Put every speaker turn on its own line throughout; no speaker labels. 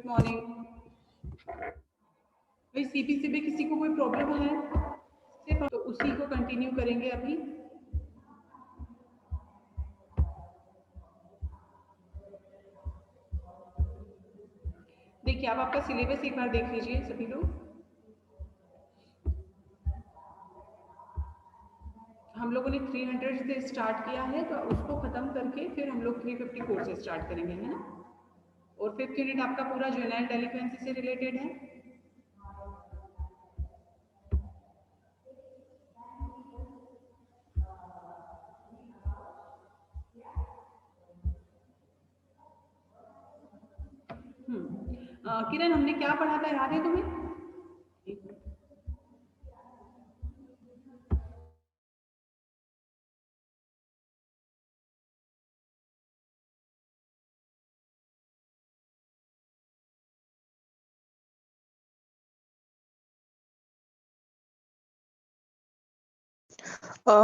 Morning. भाई CPC में किसी को कोई प्रॉब्लम है सिर्फ तो उसी को कंटिन्यू करेंगे अभी। देखिए आप आपका सिलेबस एक बार देख लीजिए सभी लोग। हम लोगों ने 300 से स्टार्ट किया है तो उसको खत्म करके फिर हम लोग 354 से स्टार्ट करेंगे, है ना। और 5th यूनिट आपका पूरा ज्वेनाइल डेलिक्वेंसी से रिलेटेड है। किरण हमने क्या पढ़ा था, याद है तुम्हें?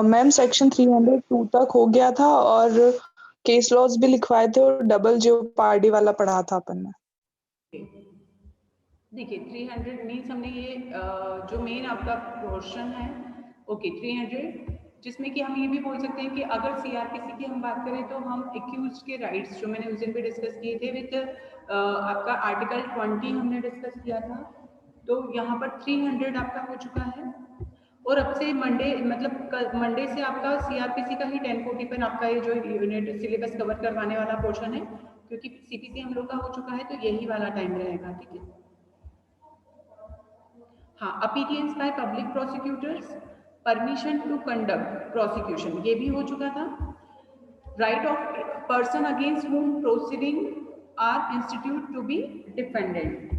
मैम सेक्शन 302 तक हो गया था और केस लॉज भी लिखवाए थे और डबल जेओपार्डी वाला पढ़ा था अपन ने।
देखिए 300 मीन्स हमने ये जो मेन आपका पोर्शन है, ओके 300, जिसमें कि हम ये भी बोल सकते हैं कि अगर सीआरपीसी की हम बात करें तो हम एक्यूज के राइट्स जो मैंने उस दिन भी डिस्कस किए थे विद आपका आर्टिकल 20 हमने डिस्कस किया था। तो यहाँ पर 300 आपका हो चुका है और अब से मंडे मतलब मंडे से आपका सीआरपीसी का ही 1040 पर आपका ये जो यूनिट सिलेबस कवर करवाने वाला पोर्शन है, क्योंकि सीपीसी हम लोग का हो चुका है तो यही वाला टाइम रहेगा, ठीक है। हाँ, appearance by public prosecutors, permission to conduct prosecution ये भी हो चुका था। Right of person against whom proceeding are institute to be defended,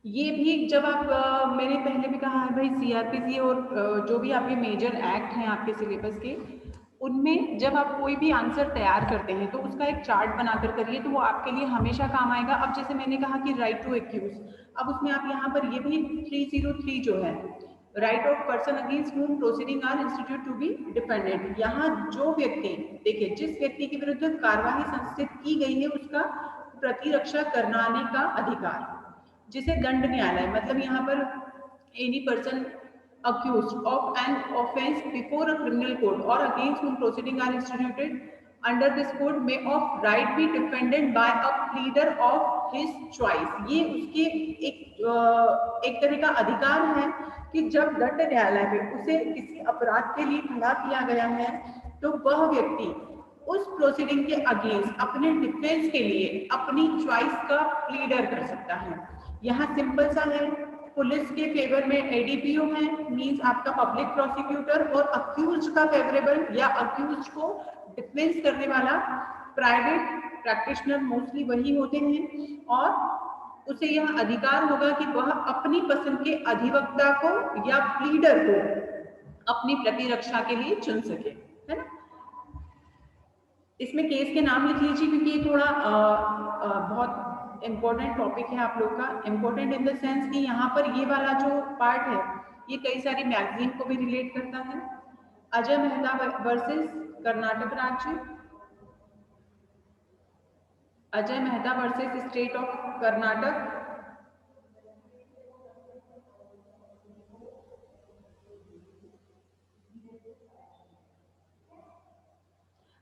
ये भी जब आप मैंने पहले भी कहा है भाई सीआरपीसी और जो भी आपके मेजर एक्ट हैं आपके सिलेबस के, उनमें जब आप कोई भी आंसर तैयार करते हैं तो उसका एक चार्ट बनाकर करिए तो वो आपके लिए हमेशा काम आएगा। अब जैसे मैंने कहा कि राइट टू एक्यूज, अब उसमें आप यहाँ पर ये भी 303 जो है right of person against whom proceeding are institute to be dependent, यहाँ जो व्यक्ति देखिए जिस व्यक्ति के विरुद्ध कार्यवाही संस्थित की गई है उसका प्रतिरक्षा कराने का अधिकार, जिसे दंड न्यायालय मतलब यहाँ पर any person accused of an offence before a criminal court or against whom proceeding are instituted under this code may of right be defended by a pleader of his choice। ये उसके एक तरह का अधिकार है कि जब दंड न्यायालय में उसे किसी अपराध के लिए खड़ा किया गया है तो वह व्यक्ति उस प्रोसीडिंग के अगेंस्ट अपने डिफेंस के लिए अपनी चॉइस का प्लीडर कर सकता है। यहाँ सिंपल सा है, पुलिस के फेवर में एडीपीओ है मींस आपका पब्लिक प्रोसिक्यूटर, और अक्यूज का फेवरेबल या अक्यूज को डिफेंस करने वाला प्राइवेट प्रैक्टिशनर मोस्टली वही होते हैं, और उसे यह अधिकार होगा कि वह अपनी पसंद के अधिवक्ता को या प्लीडर को अपनी प्रतिरक्षा के लिए चुन सके, है ना। इसमें केस के नाम लिख लीजिए क्योंकि ये थोड़ा बहुत इम्पोर्टेंट टॉपिक है आप लोग का। इम्पोर्टेंट इन द सेंस कि यहाँ पर ये वाला जो पार्ट है ये कई सारी मैगजीन को भी रिलेट करता है। अजय मेहता वर्सेस कर्नाटक राज्य, Ajay Mehta versus state of Karnataka,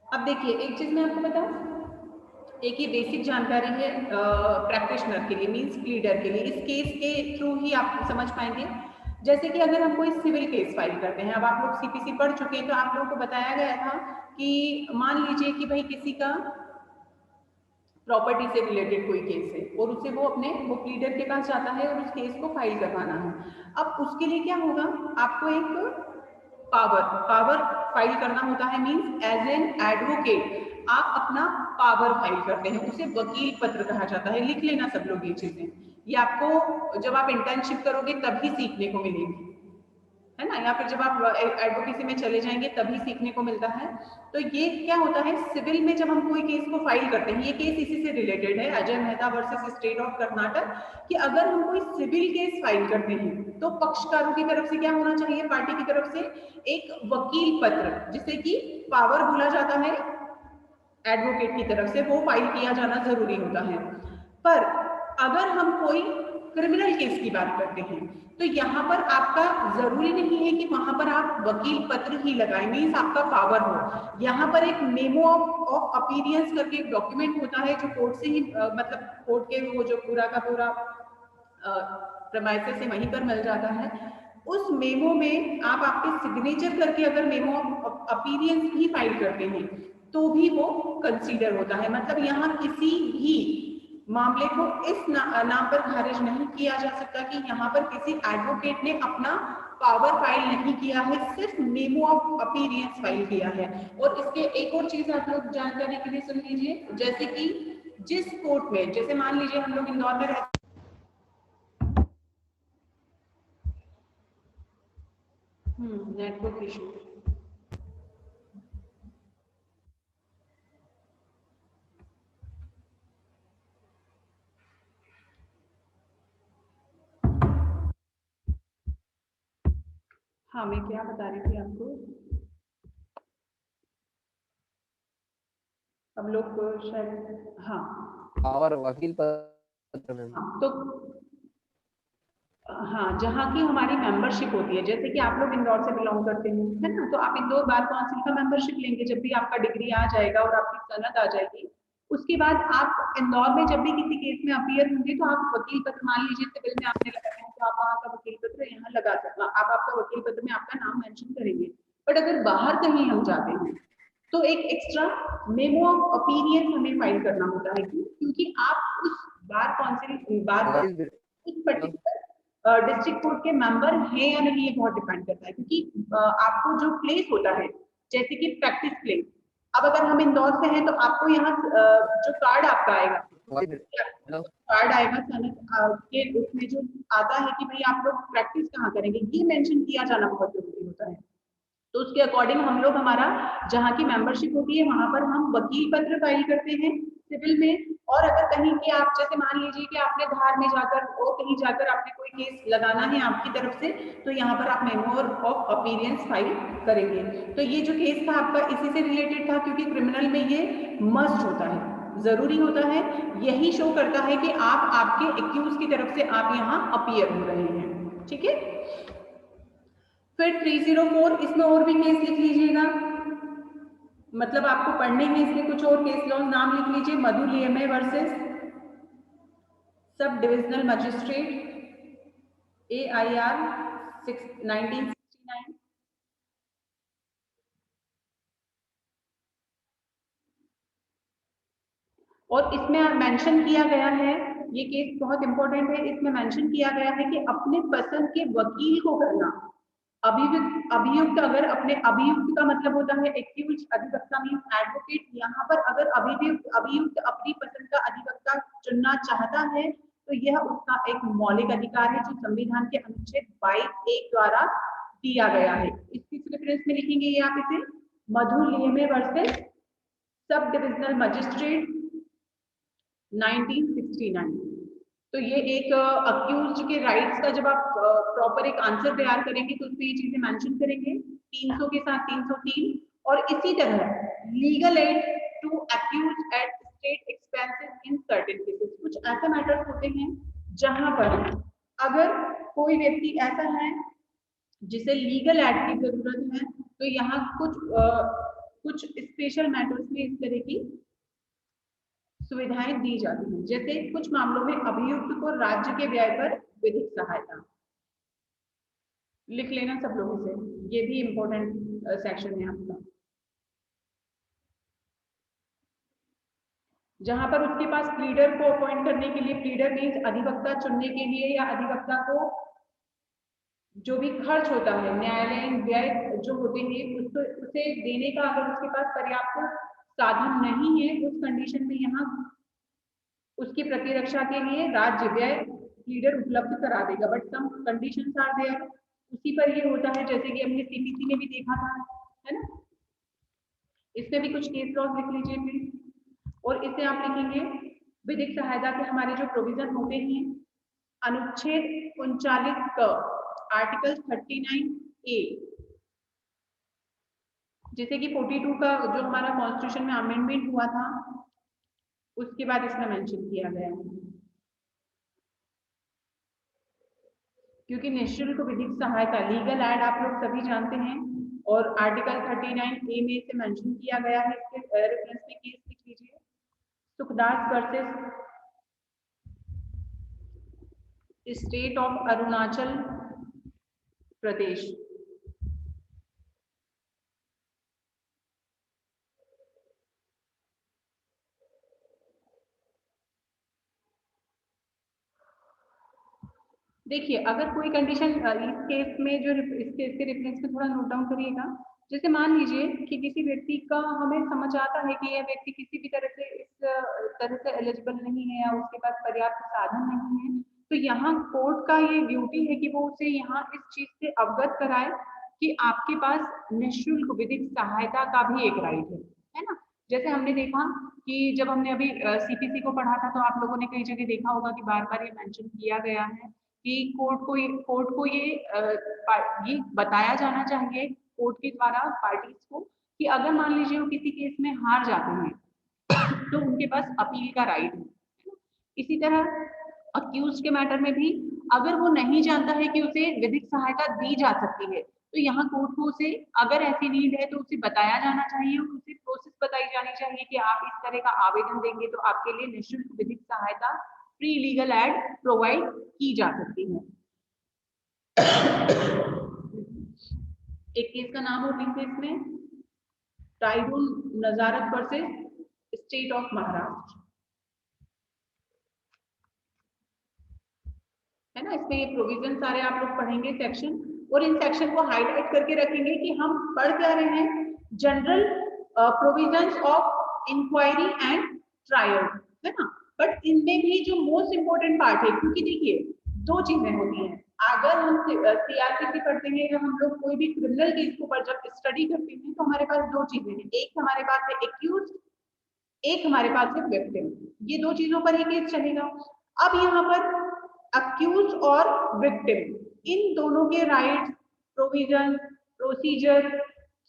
अब देखिए एक चीज मैं आपको बताऊं, एक ये बेसिक जानकारी है प्रैक्टिशनर के लिए मींस प्लीडर के लिए, इस केस के थ्रू ही आप समझ पाएंगे। जैसे कि अगर हम कोई सिविल केस फाइल करते हैं, अब आप लोग सीपीसी पढ़ चुके हैं तो आप लोगों को बताया गया था कि मान लीजिए कि भाई किसी का प्रॉपर्टी से रिलेटेड कोई केस है और उसे वो प्लीडर के पास जाता है और उस केस को फाइल करवाना है। अब उसके लिए क्या होगा, आपको एक पावर फाइल करना होता है मींस एज एन एडवोकेट आप अपना पावर फाइल करते हैं, उसे वकील पत्र कहा जाता है। लिख लेना सब लोग ये चीजें, ये आपको जब आप इंटर्नशिप करोगे तभी सीखने को मिलेगी, है ना, या फिर जब आप एडवोकेसी में चले जाएंगे तभी सीखने को मिलता है। तो ये क्या होता है सिविल में जब हम कोई केस को फाइल करते हैं, ये केस इसी से रिलेटेड है Ajay Mehta versus state of Karnataka, कि अगर हम कोई सिविल केस फाइल करते हैं तो पक्षकारों की तरफ से क्या होना चाहिए, पार्टी की तरफ से एक वकील पत्र जिसे कि पावर बोला जाता है एडवोकेट की तरफ से वो फाइल किया जाना जरूरी होता है। पर अगर हम कोई क्रिमिनल केस की बात करते हैं तो यहाँ पर आपका जरूरी नहीं है कि वहां पर आप वकील पत्र ही लगाएं, मीन्स आपका पावर हो। यहाँ पर एक मेमो ऑफ अपीयरेंस करके एक डॉक्यूमेंट होता है जो कोर्ट से ही मतलब कोर्ट के वो जो पूरा का पूरा प्रेमाइसेस से वहीं पर मिल जाता है। उस मेमो में आप आपके सिग्नेचर करके अगर मेमो ऑफ अपीयरेंस भी फाइल करते हैं तो भी वो कंसीडर होता है। मतलब यहाँ किसी भी मामले को इस नाम पर खारिज नहीं किया जा सकता कि यहाँ पर किसी एडवोकेट ने अपना पावर फाइल नहीं किया है, सिर्फ मेमो ऑफ अपीयरेंस फाइल किया है। और इसके एक और चीज आप लोग जानकारी के लिए सुन लीजिए, जैसे कि जिस कोर्ट में, जैसे मान लीजिए हम लोग इंदौर में रहते नेटवर्क इशू, हाँ मैं क्या बता रही थी आपको, हम लोग शायद, हाँ
और वकील पत्र में
हाँ, तो हाँ जहाँ की हमारी मेंबरशिप होती है, जैसे कि आप लोग इंदौर से बिलोंग करते हैं, है ना, तो आप इंदौर बार काउंसिल का मेंबरशिप लेंगे जब भी आपका डिग्री आ जाएगा और आपकी सनद आ जाएगी। उसके बाद आप इंदौर में जब भी किसी केस में अपीयर होंगे तो आप वकील पत्र, मान लीजिए सिविल में आपने लगाया है तो आप वहाँ का वकील पत्र यहाँ लगा सकते, आप आपका वकील पत्र में आपका नाम मेंशन करेंगे। बट अगर बाहर कहीं हम जाते हैं तो एक एक्स्ट्रा मेमो ऑफ अपीयरेंस हमें फाइल करना होता है, क्योंकि आप उस बार काउंसिल उस पर्टिकुलर डिस्ट्रिक्ट कोर्ट के मेंबर हैं या नहीं, ये बहुत डिपेंड करता है। क्योंकि आपको जो प्लेस होता है, जैसे कि प्रैक्टिस प्लेस, अब अगर हम इंदौर से हैं तो आपको यहाँ जो कार्ड आपका आएगा, कार्ड आएगा सनद के उसमें जो आता है कि भाई आप लोग प्रैक्टिस कहाँ करेंगे, ये मेंशन किया जाना बहुत जरूरी होता है। तो उसके अकॉर्डिंग हम लोग, हमारा जहाँ की मेंबरशिप होती है वहां पर हम वकील पत्र फाइल करते हैं सिविल में। और अगर कहीं के आप, जैसे मान लीजिए कि आपने धार में जाकर और कहीं जाकर आपने कोई केस लगाना है आपकी तरफ से, तो यहाँ पर आप मेमो ऑफ अपीयरेंस फाइल करेंगे। तो ये जो केस था आपका इसी से रिलेटेड था, क्योंकि क्रिमिनल में ये मस्ट होता है, जरूरी होता है, यही शो करता है कि आप आपके एक्यूज की तरफ से आप यहाँ अपीयर हो रहे हैं। ठीक है, फिर 304, इसमें और भी केस लिख लीजिएगा, मतलब आपको पढ़ने हैं इसमें कुछ और केस लॉ, नाम लिख लीजिए, Madhu Limaye versus sub divisional magistrate AIR 1969। और इसमें मेंशन किया गया है, ये केस बहुत इंपॉर्टेंट है, इसमें मेंशन किया गया है कि अपने पसंद के वकील को करना। अभियुक्त, अभियुक्त अगर अपने, अभियुक्त का मतलब होता है एक्यूज, अधिवक्ता मींस एडवोकेट। यहाँ पर अगर अभियुक्त अभियुक्त अपनी पसंद का अधिवक्ता चुनना चाहता है तो यह उसका एक मौलिक अधिकार है जो संविधान के अनुच्छेद 22(1) द्वारा दिया गया है। इसकी रेफरेंस में लिखेंगे ये आप इसे, मधु Limaye versus sub divisional magistrate 1969। तो ये एक अक्यूज के राइट्स का जब आप प्रॉपर एक आंसर तैयार करेंगे तो उसमें ये चीजें मेंशन करेंगे 300 के साथ 303। और इसी तरह legal aid to accused at state expenses in certain cases, कुछ ऐसे मैटर्स होते हैं जहां पर अगर कोई व्यक्ति ऐसा है जिसे लीगल एड की जरूरत है तो यहाँ कुछ स्पेशल मैटर्स में इस तरह की सुविधाएं दी जाती हैं। जैसे कुछ मामलों में अभियुक्त को राज्य के व्यय पर विधिक सहायता, लिख लेना सब लोगों से, ये भी इंपॉर्टेंट सेक्शन है आपका, जहां पर उसके पास प्लीडर को अपॉइंट करने के लिए, प्लीडर मीन्स अधिवक्ता चुनने के लिए या अधिवक्ता को जो भी खर्च होता है, न्यायालयीन व्यय जो होते हैं उसको उसे देने का अगर उसके पास पर्याप्त साधन नहीं है, उस कंडीशन में यहाँ उसकी प्रतिरक्षा के लिए राज्य व्यय प्लीडर उपलब्ध करा देगा। But some conditions are there, उसी पर ये होता है, जैसे कि हमने CPC में भी देखा था, है ना। इसमें भी कुछ केस लॉज लिख लीजिए प्लीज। और इसे आप लिखेंगे विधिक सहायता के हमारे जो प्रोविजन होते हैं, अनुच्छेद 39 का आर्टिकल 39A जैसे कि 42 का जो हमारा कॉन्स्टिट्यूशन में अमेंडमेंट हुआ था, उसके बाद इसमें मेंशन किया गया है। क्योंकि निःशुल्क विधिक सहायता लीगल एड आप लोग सभी जानते हैं, और आर्टिकल 39A में इसे मेंशन किया गया है। इसके रेफरेंस में केस लिख लीजिए, Sukhdas versus state of Arunachal Pradesh. देखिए, अगर कोई कंडीशन इस केस में जो इस केस के रेफरेंस में थोड़ा नोट डाउन करिएगा। जैसे मान लीजिए कि किसी व्यक्ति का हमें समझ आता है कि यह व्यक्ति किसी भी तरह से इस तरह से एलिजिबल नहीं है या उसके पास पर्याप्त साधन नहीं है, तो यहाँ कोर्ट का ये ड्यूटी है कि वो उसे यहाँ इस चीज से अवगत कराए कि आपके पास निःशुल्क विधिक सहायता का भी एक राइट है ना। जैसे हमने देखा कि जब हमने अभी सीपीसी को पढ़ा था, तो आप लोगों ने कई जगह देखा होगा कि बार बार ये मेंशन किया गया है कि कोर्ट को ये बताया जाना चाहिए कोर्ट के द्वारा पार्टीज को कि अगर मान लीजिए वो किसी केस में हार जाते हैं तो उनके पास अपील का राइट है। इसी तरह अक्यूज के मैटर में भी अगर वो नहीं जानता है कि उसे विधिक सहायता दी जा सकती है, तो यहाँ कोर्ट को उसे अगर ऐसी नीड है तो उसे बताया जाना चाहिए, उसे प्रोसेस बताई जानी चाहिए कि आप इस तरह का आवेदन देंगे तो आपके लिए निःशुल्क विधिक सहायता फ्री लीगल एड प्रोवाइड की जा सकती है। एक केस का नाम हो सकते इसमें ट्राइब्यून नजारत वर्सेस स्टेट ऑफ महाराष्ट्र, है ना। इसमें ये प्रोविजन सारे आप लोग पढ़ेंगे सेक्शन, और इन सेक्शन को हाईलाइट करके रखेंगे कि हम पढ़ क्या रहे हैं, general provisions of inquiry and trial, है ना। बट इनमें भी जो मोस्ट इंपोर्टेंट पार्ट है, क्योंकि देखिए दो चीजें होती हैं, अगर हम सीआरपीसी पढ़ते हैं या हम लोग कोई भी क्रिमिनल केस को पर जब स्टडी करते हैं तो हमारे पास दो चीजें हैं, एक हमारे पास है एक्यूज, एक हमारे पास है विक्टिम। ये दो चीजों पर ही केस चलेगा। अब यहाँ पर अक्यूज और विक्टिम, इन दोनों के राइट्स, प्रोविजन, प्रोसीजर,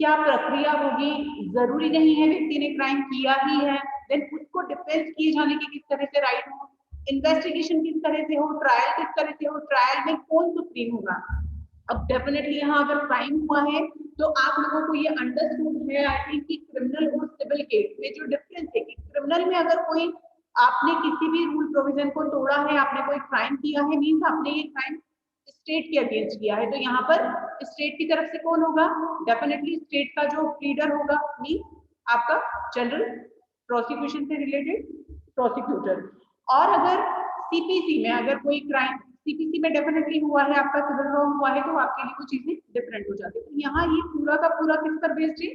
क्या प्रक्रिया होगी, जरूरी नहीं है व्यक्ति ने क्राइम किया ही है देन उसको डिफेंस किए जाने की किस तरह से राइट हो, इन्वेस्टिगेशन किस तरह से हो, ट्रायल किस तरह से हो, ट्रायल में कौन सुप्रीम होगा। अब डेफिनेटली यहाँ अगर क्राइम हुआ है तो आप लोगों को ये अंडरस्टूड है आई थिंक कि क्रिमिनल और सिविल केस में जो डिफरेंस है कि क्रिमिनल में अगर कोई आपने किसी भी रूल प्रोविजन को तोड़ा है, आपने कोई क्राइम किया है, मीन्स आपने ये क्राइम स्टेट के अगेंस्ट किया है, तो यहाँ पर स्टेट की तरफ से कौन होगा, डेफिनेटली स्टेट का जो प्लीडर होगा मीन्स आपका जनरल प्रोसिक्यूशन से रिलेटेड प्रोसिक्यूटर। और अगर सीपीसी में अगर कोई क्राइम सीपीसी में डेफिनेटली हुआ है, आपका सिविल रॉन्ग हुआ है, तो आपके लिए वो चीजें डिफरेंट हो जाती है। तो यहाँ ये पूरा का पूरा किस पर बेस्ड है,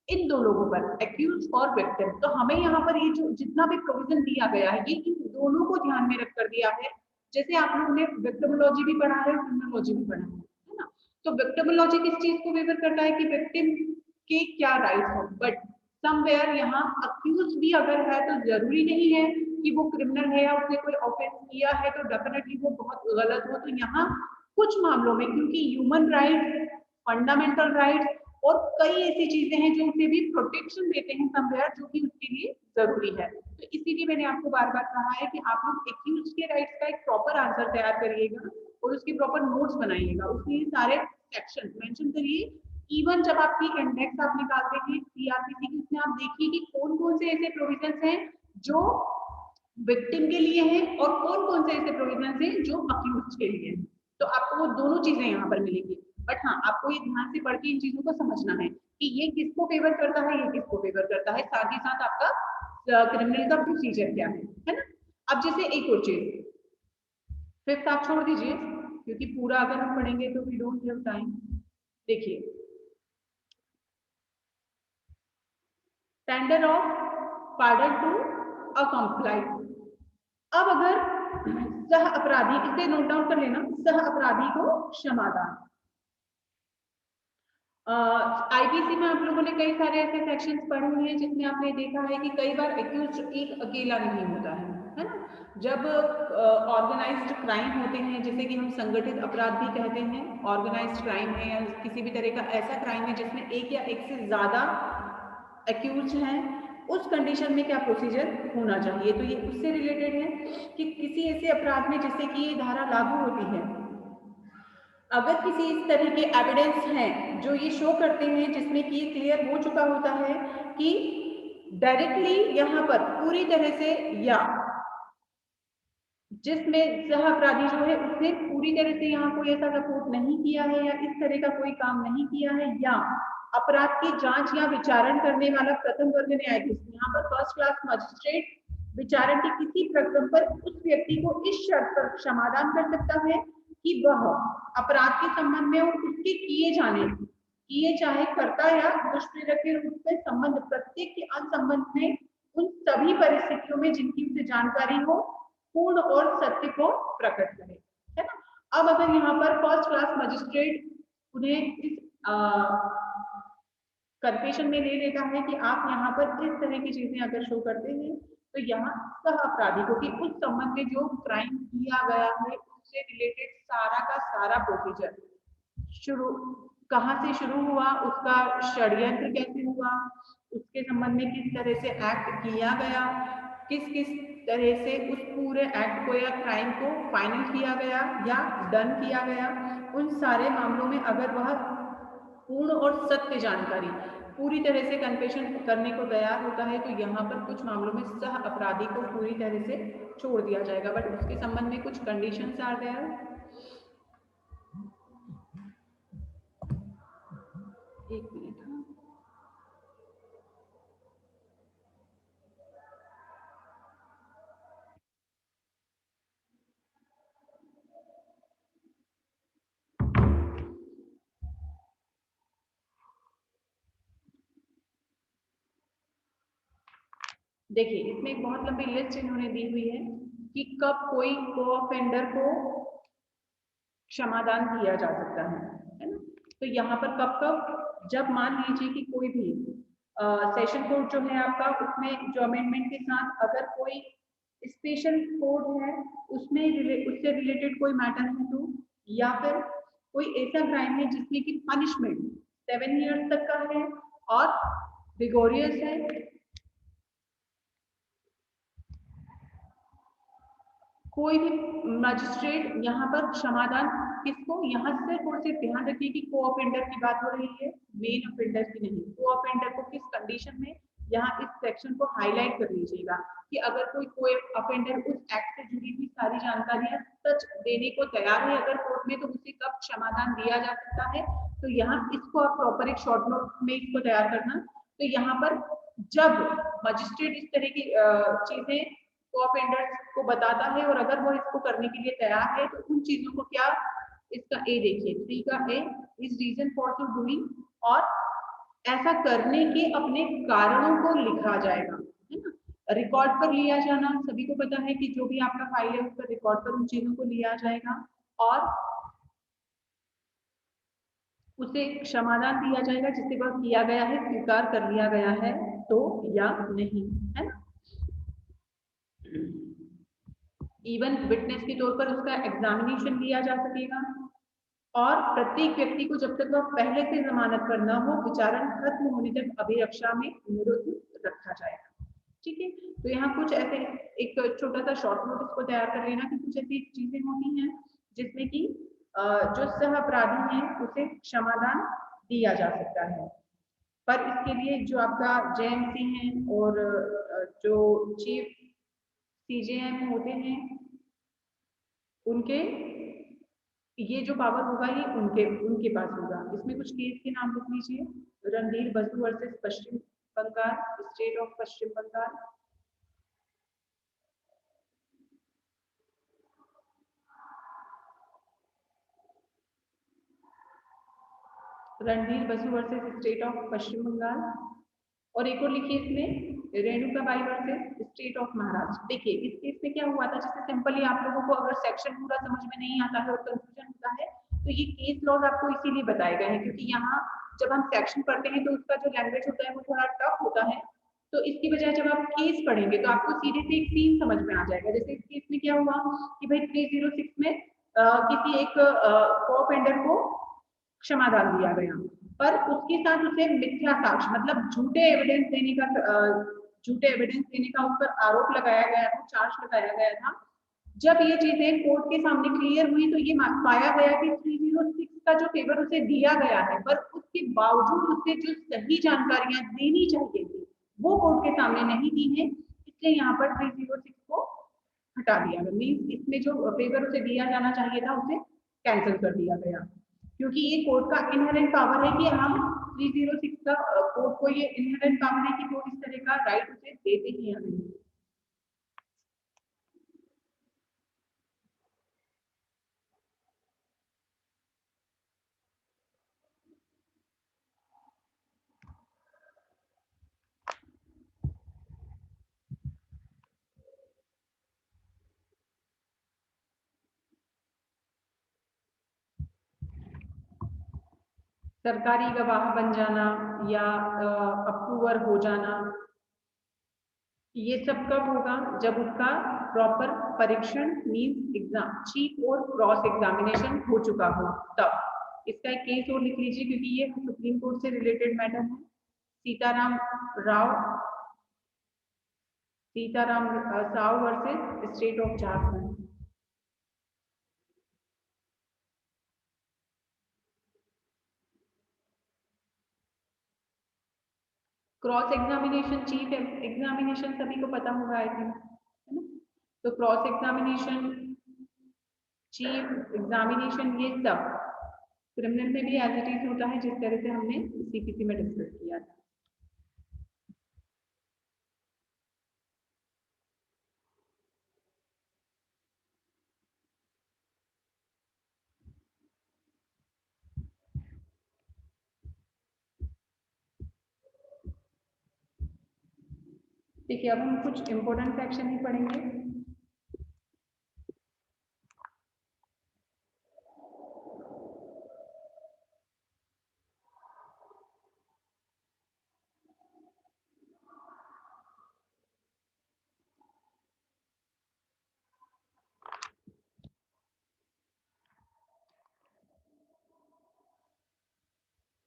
इन दो लोगों पर, एक्यूज और विक्टिम। तो हमें यहाँ पर ये जो जितना भी प्रोविजन दिया गया है ये इन दोनों को ध्यान में रख कर दिया है। जैसे आप लोगों ने विक्टिमोलॉजी भी पढ़ा है, क्रिमिनोलॉजी भी पढ़ा है ना। तो विक्टिमोलॉजी किस चीज को फेवर करता है कि विक्टिम के क्या राइट हो, बट समवेयर यहाँ अक्यूज भी अगर है तो जरूरी नहीं है कि वो क्रिमिनल है या उसने कोई ऑफेंस किया है तो डेफिनेटली वो बहुत गलत हो। तो यहाँ कुछ मामलों में क्योंकि ह्यूमन राइट, फंडामेंटल राइट और कई ऐसी चीजें हैं जो उसे भी प्रोटेक्शन देते हैं समवेयर, जो कि उसके लिए जरूरी है। तो इसीलिए मैंने आपको बार बार कहा है कि आप लोग एक्यूज के राइट्स का एक प्रॉपर आंसर तैयार करिएगा और उसके प्रॉपर नोट्स बनाइएगा, उसके सारे सेक्शन मेंशन करिए। इवन जब आपकी इंडेक्स आप निकालते हैं सीआरपीसी की, उसमें आप देखिए कि कौन कौन से ऐसे प्रोविजंस हैं जो विक्टिम के लिए हैं और कौन कौन से ऐसे प्रोविजंस हैं जो अक्यूज के लिए हैं। तो आपको वो दोनों चीजें यहाँ पर मिलेंगी। बट हाँ, आपको ये ध्यान से पढ़ के इन चीजों को समझना है कि ये किसको फेवर करता है, ये किसको फेवर करता है, साथ ही साथ आपका क्रिमिनल का प्रोसीजर क्या है ना। अब जैसे एक और चीज, फिफ्थ आप छोड़ दीजिए क्योंकि पूरा अगर हम पढ़ेंगे तो वी डोंट हैव टाइम। देखिए, टेंडर ऑफ पार्डन टू अकम्प्लाई। अब अगर सह अपराधी, इसे नोट डाउन कर लेना, सह अपराधी को क्षमादान। आईपीसी में आप लोगों ने कई सारे ऐसे सेक्शंस पढ़े हैं जिसमें आपने देखा है कि कई बार एक्यूज एक अकेला नहीं होता है है ना। जब ऑर्गेनाइज्ड क्राइम होते हैं, जैसे कि हम संगठित अपराध भी कहते हैं, ऑर्गेनाइज्ड क्राइम है या किसी भी तरह का ऐसा क्राइम है जिसमें एक या एक से ज़्यादा एक्यूज हैं, उस कंडीशन में क्या प्रोसीजर होना चाहिए। तो ये उससे रिलेटेड है कि किसी ऐसे अपराध में जैसे कि ये धारा लागू होती है, अगर किसी इस तरह के एविडेंस हैं जो ये शो करते हैं, जिसमें कि ये क्लियर हो चुका होता है कि डायरेक्टली यहाँ पर पूरी तरह से या जिसमें सह अपराधी जो है उसने पूरी तरह से यहाँ कोई ऐसा सपोर्ट नहीं किया है या इस तरह का कोई काम नहीं किया है, या अपराध की जांच या विचारण करने वाला प्रथम वर्ग न्यायाधीश, यहाँ पर फर्स्ट क्लास मजिस्ट्रेट विचारण के किसी प्रक्रम पर उस व्यक्ति को इस शर्त पर क्षमादान कर सकता है कि वह अपराध के संबंध में और उसके किए चाहे कर्ता या दुष्प्रेरक के रूप में संबंध प्रत्येक के अनुसंबंध में उन सभी परिस्थितियों में जिनकी उसे जानकारी हो पूर्ण और सत्य को प्रकट करे, है ना। अब अगर यहाँ पर फर्स्ट क्लास मजिस्ट्रेट उन्हें इस कन्फेशन में ले लेता है कि आप यहाँ पर इस तरह की चीजें अगर शो करते हैं, तो यहाँ सह अपराधी को कि उस संबंध में जो क्राइम किया गया है उससे रिलेटेड सारा का सारा प्रोसीजर शुरू कहाँ से शुरू हुआ, उसका षड्यंत्र कैसे हुआ, उसके संबंध में किस तरह से एक्ट किया गया, किस किस तरह से उस पूरे एक्ट को या क्राइम को फाइनल किया गया या डन किया गया, उन सारे मामलों में अगर वह पूर्ण और सत्य जानकारी पूरी तरह से कन्फेशन करने को तैयार होता है, तो यहाँ पर कुछ मामलों में सह अपराधी को पूरी तरह से छोड़ दिया जाएगा, बट उसके संबंध में कुछ कंडीशंस आ गया है। एक मिनट, देखिए इसमें एक बहुत लंबी लिस्ट इन्होंने दी हुई है कि कब कोई को-ऑफेंडर को क्षमादान दिया जा सकता है ना। तो यहाँ पर कब जब मान लीजिए कि कोई भी सेशन कोड जो है आपका, उसमें जो अमेंडमेंट के साथ अगर कोई स्पेशल कोड है उसमें उससे रिलेटेड कोई मैटर है तो, या फिर कोई ऐसा क्राइम है जिसमें कि पनिशमेंट 7 ईयर्स तक का है और रिगोरियस है, कोई भी मजिस्ट्रेट यहाँ पर क्षमादान किसको, यहाँ सिर्फ और सिर्फ ध्यान रखिए कि को ऑफेंडर की बात हो रही है, मेन ऑफेंडर की नहीं। को ऑफेंडर को किस कंडीशन में, यहाँ इस सेक्शन को हाईलाइट कर लीजिएगा कि अगर कोई ऑफेंडर उस एक्ट से जुड़ी हुई सारी जानकारियां सच देने को तैयार है अगर कोर्ट में, तो उसे कब क्षमादान दिया जा सकता है। तो यहाँ इसको आप प्रॉपर एक शॉर्ट नोट में इसको तैयार करना। तो यहाँ पर जब मजिस्ट्रेट इस तरह की चीजें को-ऑफेंडर को बताता है और अगर वो इसको करने के लिए तैयार है, तो उन चीजों को क्या, इसका ए देखिए, 3 का A is reason for to doing, और ऐसा करने के अपने कारणों को लिखा जाएगा, है ना। रिकॉर्ड पर लिया जाना, सभी को पता है कि जो भी आपका फाइल है उस पर रिकॉर्ड पर उन चीजों को लिया जाएगा और उसे क्षमादान दिया जाएगा जिससे वह किया गया है स्वीकार कर लिया गया है तो या नहीं, है ना। इवन विटनेस के तौर पर उसका एग्जामिनेशन लिया जा सकेगा और प्रत्येक व्यक्ति को जब तक वह पहले से जमानत पर न हो विचारण खत्म होने तक अभिरक्षा में निरुद्ध रखा जाएगा। ठीक है, तो यहाँ कुछ ऐसे एक छोटा सा शॉर्ट नोट इसको तैयार कर लेना कि कुछ ऐसी चीजें होती हैं जिसमें कि जो सह अपराधी हैं उसे क्षमादान दिया जा सकता है, पर इसके लिए जो आपका जेएमसी है और जो चीफ सीजेएम होते हैं उनके ये जो पावर होगा ये उनके पास होगा। इसमें कुछ केस के नाम लिख लीजिए, Randhir Basu versus Paschim Bengal, state of Paschim Bengal, Randhir Basu versus state of Paschim Bengal, और एक और लिखिए इसमें Renuka Bai versus state of Maharashtra. देखिए इस केस में क्या हुआ था, जैसे सिंपली आप लोगों को अगर सेक्शन पूरा समझ में नहीं आता है और कंफ्यूजन होता है तो ये केस लॉज आपको इसीलिए बताए गए हैं, क्योंकि यहाँ जब हम सेक्शन पढ़ते हैं तो उसका जो लैंग्वेज होता है वो थोड़ा टफ होता है तो इसकी बजाय जब आप केस पढ़ेंगे तो आपको सीधे से एक सीन समझ में आ जाएगा। जैसे इस केस में क्या हुआ कि भाई 306 में किसी एक को-ऑफेंडर को क्षमा डाल दिया गया, पर उसके साथ उसे मिथ्या साक्ष्य मतलब झूठे एविडेंस देने का उस पर आरोप लगाया गया था, चार्ज लगाया गया था। जब ये चीजें कोर्ट के सामने क्लियर हुई तो ये पाया गया कि 306 का जो फेवर उसे दिया गया है, पर उसके बावजूद उसे जो सही जानकारियां देनी चाहिए थी वो कोर्ट के सामने नहीं दी है, इसलिए यहाँ पर 306 को हटा दिया गया। मीन्स इसमें जो फेवर उसे दिया जाना चाहिए था उसे कैंसिल कर दिया गया, क्योंकि ये कोर्ट का इनहेरेंट पावर है कि हम 306 का कोर्ट को ये इनहेरेंट पावर है कि वो इस तरह का राइट उसे देते ही या नहीं। सरकारी गवाह बन जाना या अप्रूवर हो जाना, ये सब कब होगा? जब उसका प्रॉपर परीक्षण मीन्स एग्जाम चीफ और क्रॉस एग्जामिनेशन हो चुका हो तब। इसका एक केस और लिख लीजिए क्योंकि ये सुप्रीम कोर्ट से रिलेटेड मैटर है। Sitaram Sao versus state of Jharkhand. Cross examination chief examination सभी को पता होगा आई थिंक, है ना? तो क्रॉस एग्जामिनेशन, चीफ एग्जामिनेशन, ये सब क्रिमिनल में भी एज इट इज होता है, जिस तरह से हमने सीपीसी में डिस्कस किया था। देखिए अब हम कुछ इंपॉर्टेंट सेक्शन ही पढ़ेंगे।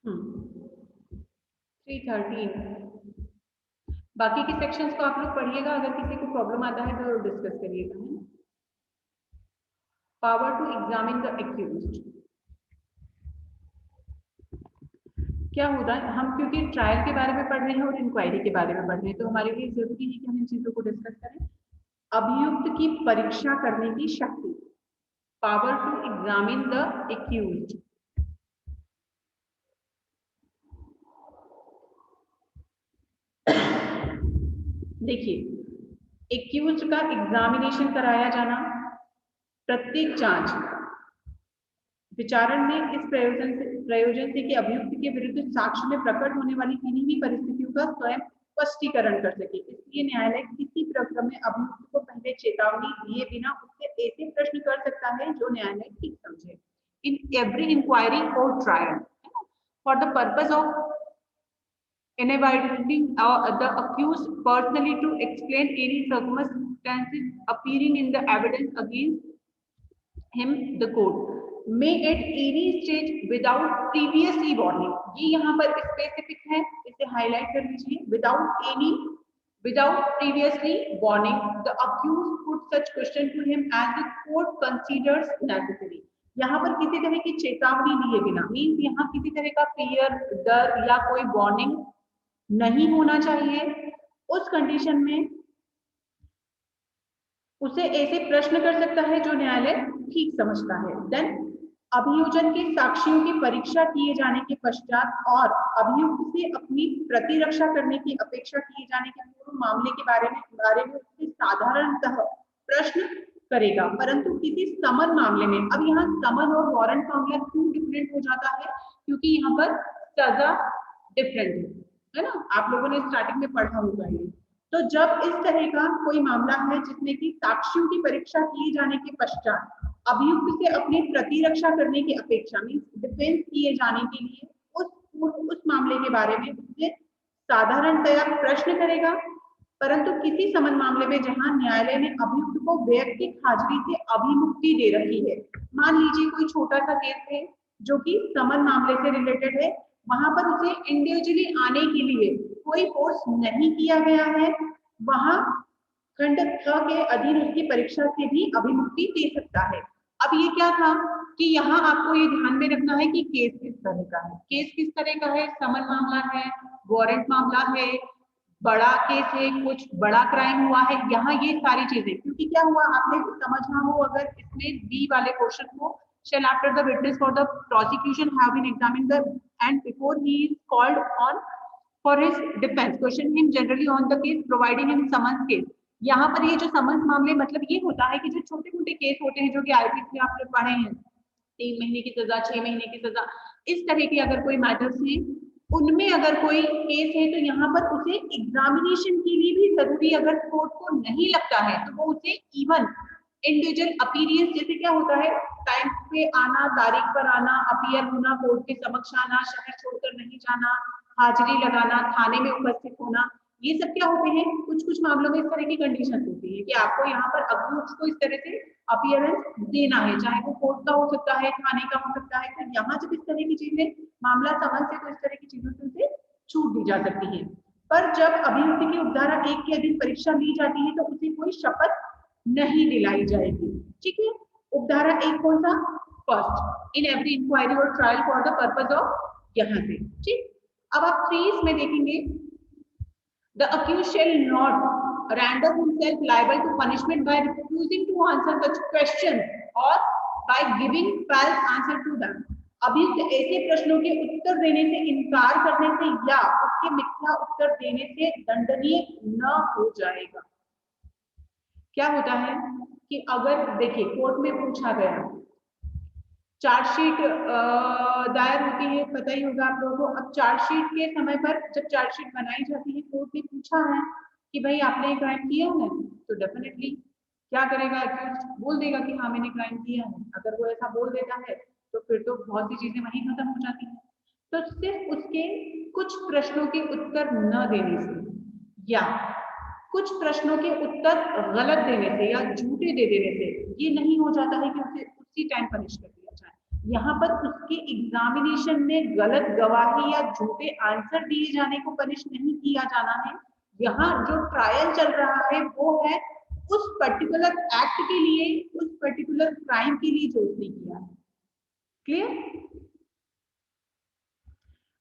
हम्म 313 बाकी के सेक्शंस को आप लोग पढ़िएगा, अगर किसी को प्रॉब्लम आता है तो डिस्कस करिएगा, है ना? Power to examine the accused. क्या होता है, हम क्योंकि ट्रायल के बारे में पढ़ रहे हैं और इंक्वायरी के बारे में पढ़ रहे हैं तो हमारे लिए जरूरी है कि हम इन चीजों को डिस्कस करें। अभियुक्त की परीक्षा करने की शक्ति, power to examine the accused. देखिए एक्यूज्ड का एग्जामिनेशन कराया जाना, प्रत्येक जांच विचारण में इस प्रयोजन से कि अभियुक्त के विरुद्ध साक्ष्य में प्रकट होने वाली किन्हीं भी परिस्थितियों का स्वयं स्पष्टीकरण कर सके। इसलिए न्यायालय किसी प्रकरण में अभियुक्त को पहले चेतावनी दिए बिना उससे ऐसे प्रश्न कर सकता है जो न्यायालय ठीक समझे। इन एवरी इंक्वायरी और trial for the purpose of inviting the accused personally to explain any circumstances appearing in the evidence against him, the court may at any stage without previously warning। ये यहाँ पर specific है, इसे highlight कर लीजिए। without previously warning the accused put such question to him as the court considers necessary। यहाँ पर किसी तरह की चेतावनी दिए बिना, मीन्स यहाँ किसी तरह का फियर, डर या कोई वार्निंग नहीं होना चाहिए। उस कंडीशन में उसे ऐसे प्रश्न कर सकता है जो न्यायालय ठीक समझता है। देन अभियोजन के साक्ष्यों की परीक्षा किए जाने के पश्चात और अभियुक्त से अपनी प्रतिरक्षा करने की अपेक्षा किए जाने के पूर्व मामले के बारे में उससे साधारणतः प्रश्न करेगा, परंतु किसी समन मामले में, अब यहाँ समन और वारंट मामला क्यों डिफरेंट हो जाता है? क्योंकि यहाँ पर सजा डिफरेंट है ना, आप लोगों ने स्टार्टिंग में पढ़ा होगा ये। तो जब इस तरह का कोई मामला है जिसमें कि साक्ष्यों की परीक्षा किए जाने के पश्चात अभियुक्त से अपनी प्रतिरक्षा करने की अपेक्षा मीन्स डिफेंस किए जाने के लिए उस मामले के बारे में उससे साधारणतया प्रश्न करेगा, परंतु किसी समन मामले में जहां न्यायालय ने अभियुक्त को वैयक्तिक हाजिरी से अभिमुक्ति दे रखी है, मान लीजिए कोई छोटा सा केस है जो कि समन मामले से रिलेटेड है, वहां पर उसे इंडिविजुअली आने के लिए कोई फोर्स नहीं किया गया है, वहां खंड 6 के अधीन उसकी परीक्षा से भी अभिमुक्ति दे सकता है। अब ये क्या था कि यहाँ आपको ये ध्यान में रखना है कि केस किस तरह का है। केस किस तरह का है? समन मामला है, वारंट मामला है, बड़ा केस है, कुछ बड़ा क्राइम हुआ है, यहाँ ये सारी चीजें। क्योंकि क्या हुआ, आपने समझना हो अगर इसमें बी वाले क्वेश्चन को, shall after the witness for the prosecution have been examined the and before he is called on for his defense question him generally on the case providing him summons case। यहाँ पर ये जो summons मामले मतलब ये होता है कि जो छोटे मोटे केस होते हैं जो कि आईपीसी में आप लोग पढ़े हैं, 3 महीने की सजा, 6 महीने की सजा, इस तरह की अगर कोई मैटर्स हैं, उनमें अगर कोई केस है तो यहाँ पर उसे एग्जामिनेशन के लिए भी जरूरी अगर कोर्ट को नहीं लगता है तो वो उसे इवन इंडिविजुअल अपीयरेंस, जैसे क्या होता है टाइम पे आना, तारीख पर आना, अपीयर होना, कोर्ट के समक्ष आना, शहर छोड़कर नहीं जाना, हाजिरी लगाना, थाने में उपस्थित होना, ये सब क्या होते हैं, कुछ कुछ मामलों में इस तरह की कंडीशन होती है कि आपको यहाँ पर अभियुक्त को इस तरह से अपीयरेंस देना है, चाहे वो कोर्ट का हो सकता है, थाने का हो सकता है। तो यहाँ जब इस तरह की चीजें मामला समझ से, तो इस तरह की चीजों से उसे छूट दी जा सकती है। पर जब अभियुक्त की उपधारा 1 के अधीन परीक्षा ली जाती है तो उसे कोई शपथ नहीं दिलाई जाएगी। ठीक है, उपधारा 1 कौन सा? फर्स्ट, इन एवरी इंक्वायरी और trial for the purpose of, यहाँ से। ठीक, अब आप 3 में देखेंगे, the accused shall not render himself liable to punishment by refusing to answer such questions or by giving false answer to them। अभियुक्त ऐसे प्रश्नों के उत्तर देने से इनकार करने से या उसके मिथ्या उत्तर देने से दंडनीय न हो जाएगा। क्या होता है कि अगर देखिए कोर्ट में पूछा गया, चार्जशीट दायर होती है, पता ही होगा आप लोगों को। अब चार्जशीट के समय पर जब चार्जशीट बनाई जाती है, कोर्ट ने पूछा है कि भाई आपने क्राइम किया है, तो डेफिनेटली क्या करेगा, बोल देगा कि हाँ मैंने क्राइम किया है। अगर वो ऐसा बोल देता है तो फिर तो बहुत सी चीजें वहीं खत्म हो जाती हैं। तो सिर्फ उसके कुछ प्रश्नों के उत्तर न देने से या कुछ प्रश्नों के उत्तर गलत देने से या झूठे दे देने से ये नहीं हो जाता है कि उसे उसी टाइम पनिश कर दिया जाए। यहाँ पर उसके एग्जामिनेशन में गलत गवाही या झूठे आंसर दिए जाने को पनिश नहीं किया जाना है। यहाँ जो ट्रायल चल रहा है वो है उस पर्टिकुलर एक्ट के लिए, उस पर्टिकुलर क्राइम के लिए जो उसने किया है। क्लियर?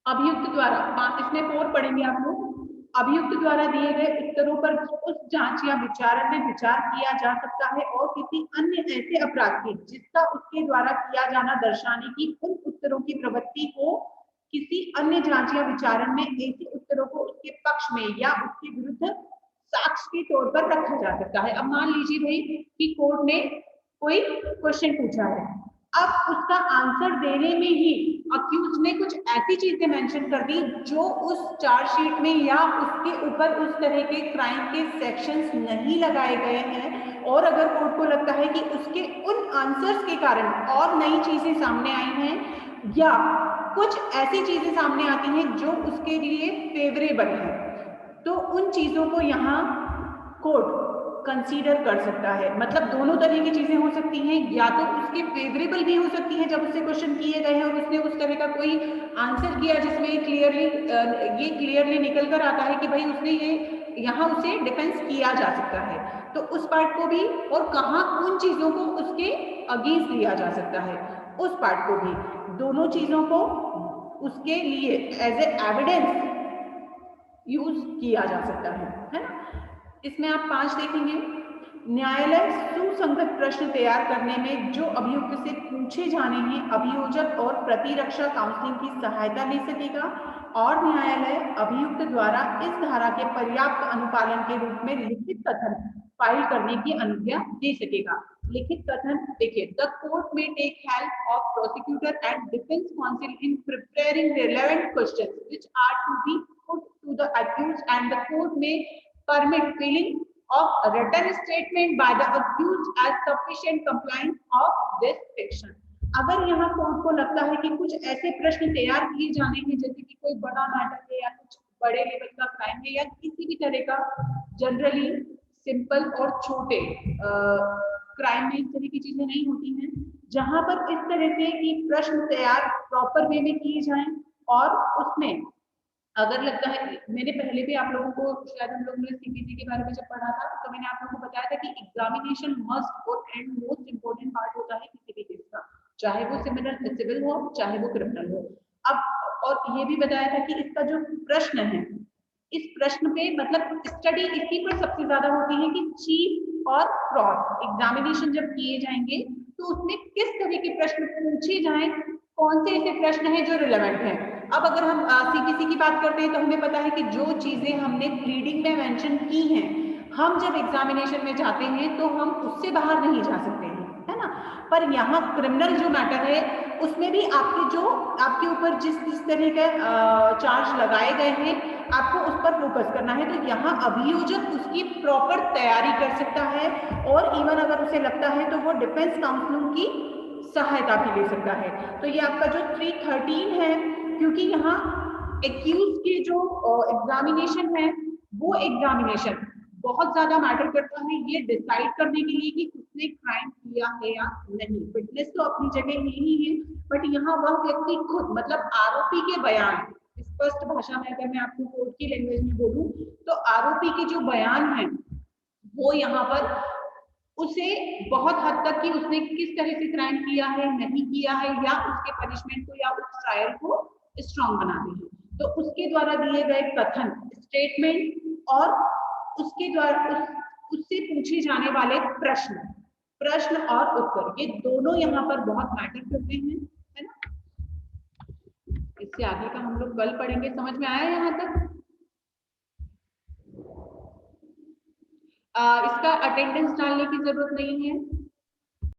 अभियुक्त द्वारा, इसमें 4 पढ़ेंगे आप लोग। अभियुक्त द्वारा दिए गए उत्तरों पर उस जांच या विचारण में विचार किया जा सकता है और किसी अन्य ऐसे अपराध के जिसका उसके द्वारा किया जाना दर्शाने की उन उत्तरों की प्रवृत्ति को किसी अन्य जांच या विचारण में ऐसे उत्तरों को उसके पक्ष में या उसके विरुद्ध साक्ष्य के तौर पर रखा जा सकता है। अब मान लीजिए भाई कि कोर्ट ने कोई क्वेश्चन पूछा है, अब उसका आंसर देने में ही अक्यूज ने कुछ ऐसी चीजें मेंशन कर दी जो उस चार्जशीट में या उसके ऊपर उस तरह के क्राइम के सेक्शंस नहीं लगाए गए हैं, और अगर कोर्ट को लगता है कि उसके उन आंसर्स के कारण और नई चीजें सामने आई हैं या कुछ ऐसी चीजें सामने आती हैं जो उसके लिए फेवरेबल है, तो उन चीजों को यहाँ कोर्ट कंसीडर कर सकता है। मतलब दोनों तरह की चीजें हो सकती हैं, या तो उसके फेवरेबल भी हो सकती है जब उससे क्वेश्चन किए गए हैं और उसने उस तरह का कोई आंसर किया जिसमें ये क्लियरली निकल कर आता है कि भाई उसने ये यहाँ उसे डिफेंस किया जा सकता है, तो उस पार्ट को भी, और कहाँ उन चीजों को उसके अगेंस्ट लिया जा सकता है उस पार्ट को भी, दोनों चीजों को उसके लिए एज ए एविडेंस यूज किया जा सकता है ना। इसमें आप 5 देखेंगे। न्यायालय सुसंगत प्रश्न तैयार करने में जो अभियुक्त से पूछे जाने हैं अभियोजक और प्रतिरक्षा काउंसलिंग की सहायता ले सकेगा, और न्यायालय अभियुक्त द्वारा इस धारा के पर्याप्त अनुपालन के रूप में लिखित कथन फाइल करने की अनुज्ञा दे सकेगा। लिखित कथन देखिए, द कोर्ट में take help of prosecutor and defence council in preparing relevant questions which are to be put to the accused and the court में permit filling of written statement by the accused as sufficient compliance of this section। अगर यहाँ court को लगता है कि कुछ ऐसे प्रश्न तैयार किए जाने हैं जैसे कि कोई बड़ा मैटर है या कुछ बड़े लेवल का क्राइम है या किसी भी तरह का जनरली सिंपल और छोटे क्राइम में इस तरह की चीजें नहीं होती हैं, जहां पर इस तरह से कि प्रश्न तैयार प्रॉपर वे में किए जाएं और उसमें अगर लगता है, मैंने पहले भी आप लोगों को शायद हम लोगों ने सीपीसी के बारे में जब पढ़ा था तो मैंने आप लोगों को बताया था कि एग्जामिनेशन मस्ट और एंड मोस्ट इंपॉर्टेंट पार्ट होता है किसी भी केस का, चाहे वो सिविल हो चाहे वो क्रिमिनल हो। अब और ये भी बताया था कि इसका जो प्रश्न है, इस प्रश्न पे मतलब स्टडी इसी पर सबसे ज्यादा होती है कि चीट और फ्रॉड एग्जामिनेशन जब किए जाएंगे तो उसमें किस तरह के प्रश्न पूछे जाएं, कौन से ऐसे प्रश्न हैं जो रिलेवेंट हैं। अब अगर हम सीपीसी की बात करते हैं तो हमें पता है कि जो चीजें हमने रीडिंग में मेंशन की हैं, हम जब एग्जामिनेशन में जाते हैं तो हम उससे बाहर नहीं जा सकते हैं, है ना। पर यहाँ क्रिमिनल जो मैटर है उसमें भी आपके ऊपर जिस तरह के चार्ज लगाए गए हैं आपको उस पर फोकस करना है। तो यहाँ अभियोजक उसकी प्रॉपर तैयारी कर सकता है और इवन अगर उसे लगता है तो वो डिफेंस काउंसिल की सहायता भी ले सकता है। तो ये आपका जो 313 है, क्योंकि यहाँ एक्यूज के जो एग्जामिनेशन है वो एग्जामिनेशन बहुत ज्यादा मैटर करता है ये डिसाइड करने के लिए कि उसने क्राइम किया है या नहीं। फिटनेस तो अपनी जगह ही है, बट यहाँ वह व्यक्ति खुद मतलब आरोपी के बयान, स्पष्ट भाषा में अगर मैं आपको कोर्ट की लैंग्वेज में बोलूं तो आरोपी के जो बयान है वो यहाँ पर उसे बहुत हद तक कि उसने किस तरह से क्राइम किया है नहीं किया है या उसके पनिशमेंट को या उस ट्रायल को स्ट्रॉन्ग बनाते हैं। तो उसके द्वारा दिए गए कथन, स्टेटमेंट और उसके द्वारा उससे पूछे जाने वाले प्रश्न और उत्तर, ये दोनों यहाँ पर बहुत मैटर करते हैं, है ना। इससे आगे का हम लोग कल पढ़ेंगे। समझ में आया यहाँ तक? इसका अटेंडेंस डालने की जरूरत नहीं है।